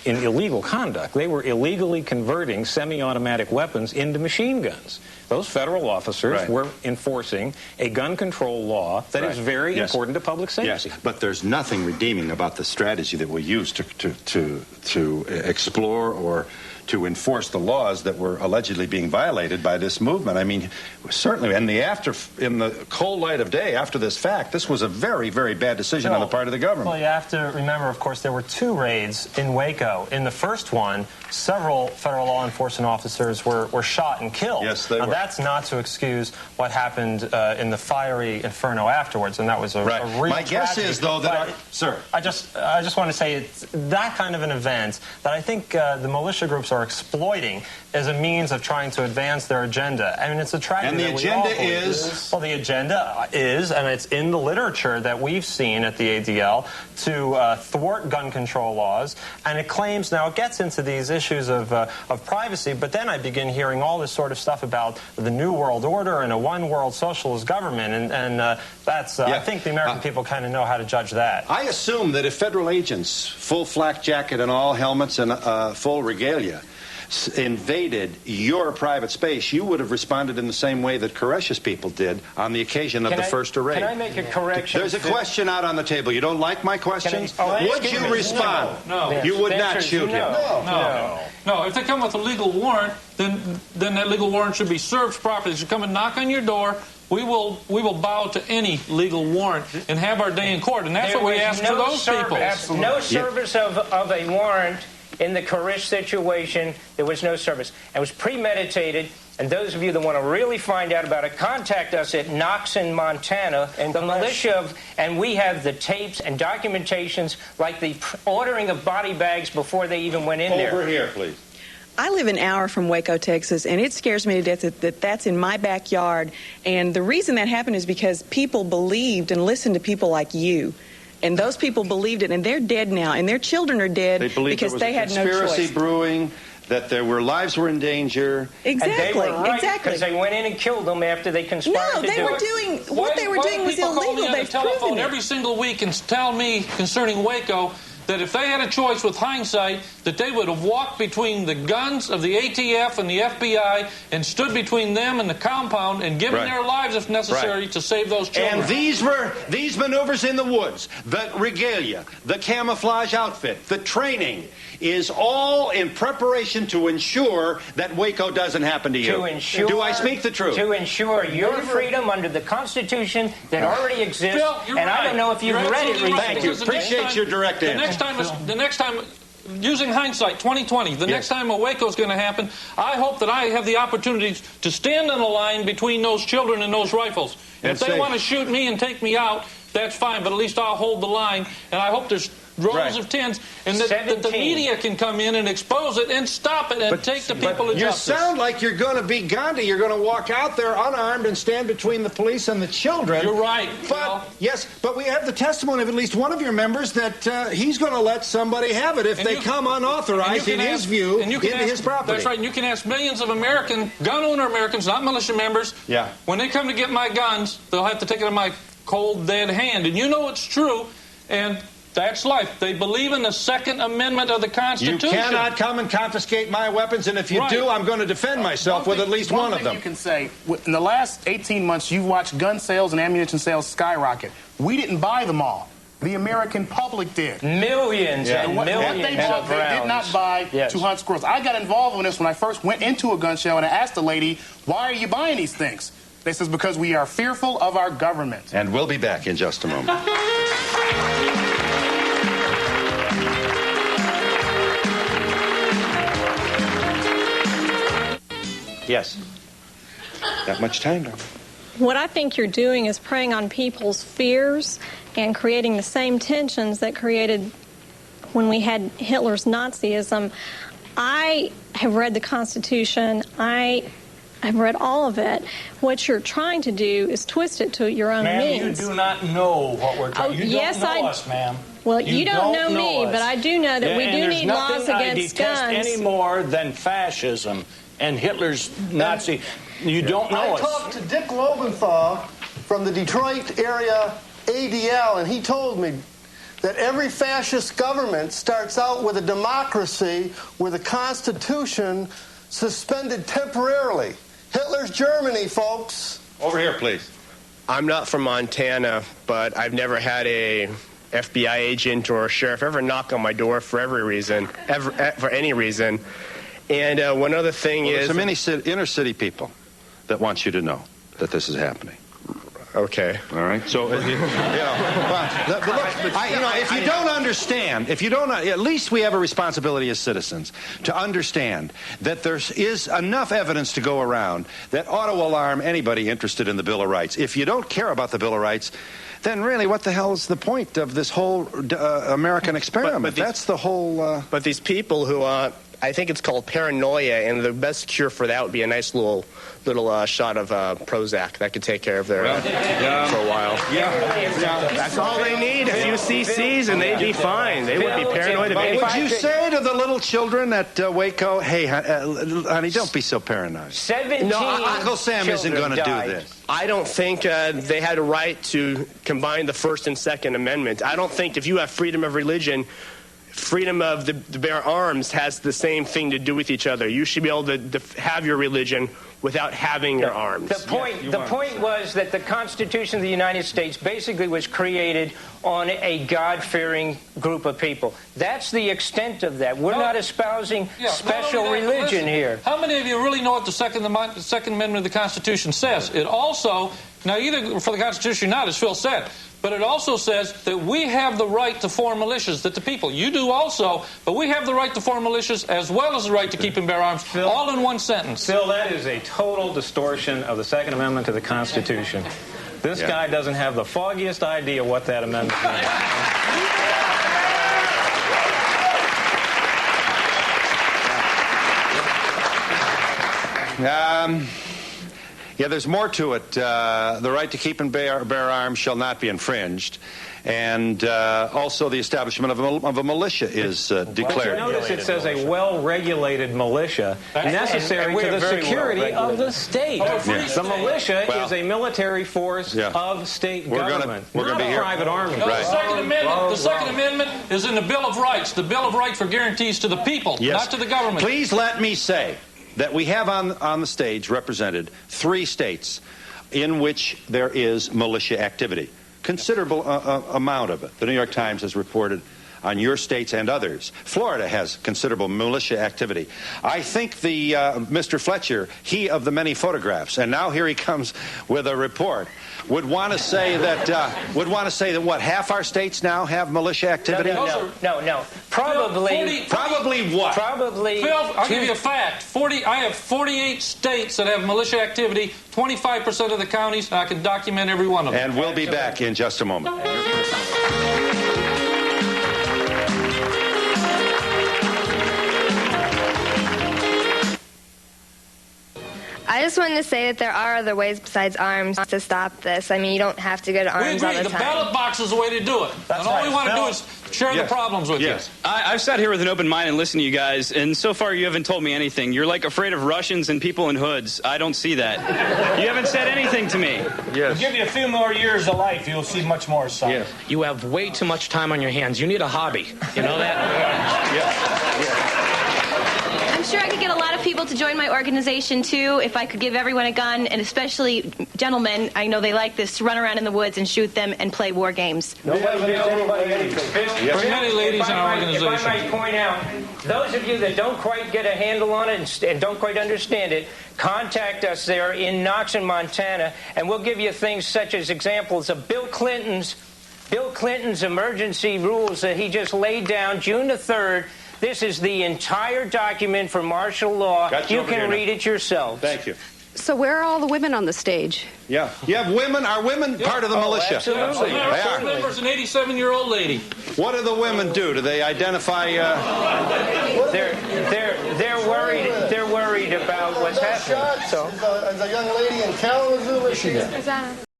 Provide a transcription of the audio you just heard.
in illegal conduct. They were illegally converting semi-automatic weapons into machine guns. Those federal officers were enforcing a gun control law that is very important to public safety. Yes, but there's nothing redeeming about the strategy that we use to explore or to enforce the laws that were allegedly being violated by this movement. I mean, certainly, in the cold light of day, after this fact, this was a very, very bad decision on the part of the government. Well, you have to remember, of course, there were 2 raids in Waco. In the first one, several federal law enforcement officers were shot and killed. Yes, they were. That's not to excuse what happened in the fiery inferno afterwards, and that was a real My guess tragedy. is, though, that Sir, I just want to say it's that kind of an event that I think the militia groups are exploiting as a means of trying to advance their agenda. I mean, it's a tragedy. And the agenda is? Well, the agenda is, and it's in the literature that we've seen at the ADL, to thwart gun control laws. And it claims, now it gets into these issues of privacy, but then I begin hearing all this sort of stuff about the New World Order and a one-world socialist government. And that's, I think the American people kind of know how to judge that. I assume that if federal agents, full flak jacket and all helmets and full regalia, invaded your private space, you would have responded in the same way that Koresh's people did on the occasion of the first raid. Can I make a correction? There's a question out on the table. You don't like my questions? Would you respond? No. You would not shoot him? No. If they come with a legal warrant, then that legal warrant should be served properly. They should come and knock on your door. We will bow to any legal warrant and have our day in court. And that's what we ask for those people. No service of a warrant. In the Koresh situation, there was no service. It was premeditated, and those of you that want to really find out about it, contact us at Knox in Montana, and the militia, and we have the tapes and documentations, like the ordering of body bags before they even went in there. Over here, please. I live an hour from Waco, Texas, and it scares me to death that that's in my backyard. And the reason that happened is because people believed and listened to people like you. And those people believed it, and they're dead now, and their children are dead because they had no choice. Conspiracy brewing, that lives were in danger. Exactly, and they were right, because they went in and killed them after they conspired to do it. What they were doing was illegal. They've proven it. Every single week and tell me concerning Waco that if they had a choice with hindsight, that they would have walked between the guns of the ATF and the FBI and stood between them and the compound and given their lives, if necessary, to save those children. And these maneuvers in the woods, the regalia, the camouflage outfit, the training, is all in preparation to ensure that Waco doesn't happen to you. Do I speak the truth? To ensure your freedom under the Constitution that already exists. Bill, you're right. I don't know if you've read it recently. Thank you. Appreciate your direct answer. The next time, using hindsight, 2020, the next time a Waco is going to happen, I hope that I have the opportunity to stand on the line between those children and those rifles. And if they want to shoot me and take me out, that's fine, but at least I'll hold the line. And I hope there's rows of tens, and that the media can come in and expose it and stop it and take the people to justice. You sound like you're going to be Gandhi. You're going to walk out there unarmed and stand between the police and the children. You're right. But but we have the testimony of at least one of your members that he's going to let somebody have it if they come unauthorized, in his view, into his property. That's right. And you can ask millions of gun owner Americans, not militia members. Yeah. When they come to get my guns, they'll have to take it in my cold, dead hand. And you know it's true. And that's life. They believe in the Second Amendment of the Constitution. You cannot come and confiscate my weapons, and if you do, I'm going to defend myself with at least one of them. One thing you can say, in the last 18 months, you've watched gun sales and ammunition sales skyrocket. We didn't buy them all. The American public did. Millions and what millions they bought, they did not buy to hunt squirrels. I got involved in this when I first went into a gun show, and I asked the lady, why are you buying these things? They says, because we are fearful of our government. And we'll be back in just a moment. Yes. Got much time now. What I think you're doing is preying on people's fears and creating the same tensions that created when we had Hitler's Nazism. I have read the Constitution. I've read all of it. What you're trying to do is twist it to your own means. You do not know what we're trying to do. You yes, don't know us, ma'am. Well, you don't know me, but I do know that we do need laws against guns. I detest any more than fascism and Hitler's Nazi. You don't know us. I talked to Dick Lobenthal from the Detroit area ADL, and he told me that every fascist government starts out with a democracy with a constitution suspended temporarily. Hitler's Germany, folks. Over here, please. I'm not from Montana, but I've never had a FBI agent or a sheriff ever knock on my door for every reason, for any reason. And one other thing is... There's some inner city people that want you to know that this is happening. Okay. All right. So, if you don't understand, at least we have a responsibility as citizens to understand that there is enough evidence to go around that ought to alarm anybody interested in the Bill of Rights. If you don't care about the Bill of Rights, then really what the hell is the point of this whole American experiment? That's the whole... But these people who... I think it's called paranoia, and the best cure for that would be a nice little shot of Prozac. That could take care of their for a while. That's all they need. A few cc's, and they'd be fine. They would be paranoid. Would you say to the little children at Waco, "Hey, honey, don't be so paranoid"? 17. No, Uncle Sam isn't going to do this. I don't think they had a right to combine the First and Second Amendment. I don't think if you have freedom of religion, freedom of the bear arms has the same thing to do with each other. You should be able to have your religion without having your arms. The point was that the Constitution of the United States basically was created on a God-fearing group of people. That's the extent of that. We're not espousing special religion here. How many of you really know what the Second Amendment of the Constitution says? It also, now either for the Constitution or not, as Phil said, but it also says that we have the right to form militias, that the people, you do also, but we have the right to form militias as well as the right to keep and bear arms, Phil, all in one sentence. Phil, that is a total distortion of the Second Amendment to the Constitution. This guy doesn't have the foggiest idea what that amendment means. Yeah, there's more to it. The right to keep and bear arms shall not be infringed. And also the establishment of a militia is declared. Well, notice it says a well-regulated militia necessary to the security of the state. The militia is a military force of state government, not a private army. No, the Second Amendment is in the Bill of Rights. The Bill of Rights for guarantees to the people, not to the government. Please let me say that we have on the stage represented 3 states in which there is militia activity. Considerable amount of it. The New York Times has reported on your states and others. Florida has considerable militia activity. I think the Mr. Fletcher, he of the many photographs, and now here he comes with a report, would want to say that what, half our states now have militia activity? No. Probably. Probably what? Probably. Phil, I'll give you a fact. I have 48 states that have militia activity, 25% of the counties, and I can document every one of them. And we'll be back in just a moment. I just wanted to say that there are other ways besides arms to stop this. I mean, you don't have to go to arms all the time. The ballot box is the way to do it. And all we want to do is share the problems with you. I've sat here with an open mind and listened to you guys, and so far you haven't told me anything. You're like afraid of Russians and people in hoods. I don't see that. You haven't said anything to me. We'll give you a few more years of life. You'll see much more stuff. You have way too much time on your hands. You need a hobby. You know that? I'm sure I could get a lot of people to join my organization, too, if I could give everyone a gun, and especially gentlemen, I know they like this, to run around in the woods and shoot them and play war games. Bring many ladies in our organization. If I might point out, those of you that don't quite get a handle on it and don't quite understand it, contact us there in Knox, Montana, and we'll give you things such as examples of Bill Clinton's emergency rules that he just laid down June the 3rd. This is the entire document for martial law. You can read it yourself. Thank you. So where are all the women on the stage? Yeah. You have women? Are women part of the militia? Absolutely. Our board member's an 87-year-old lady. What do the women do? Do they identify... They're worried about what's happening. There's a young lady in Kalamazoo, Michigan.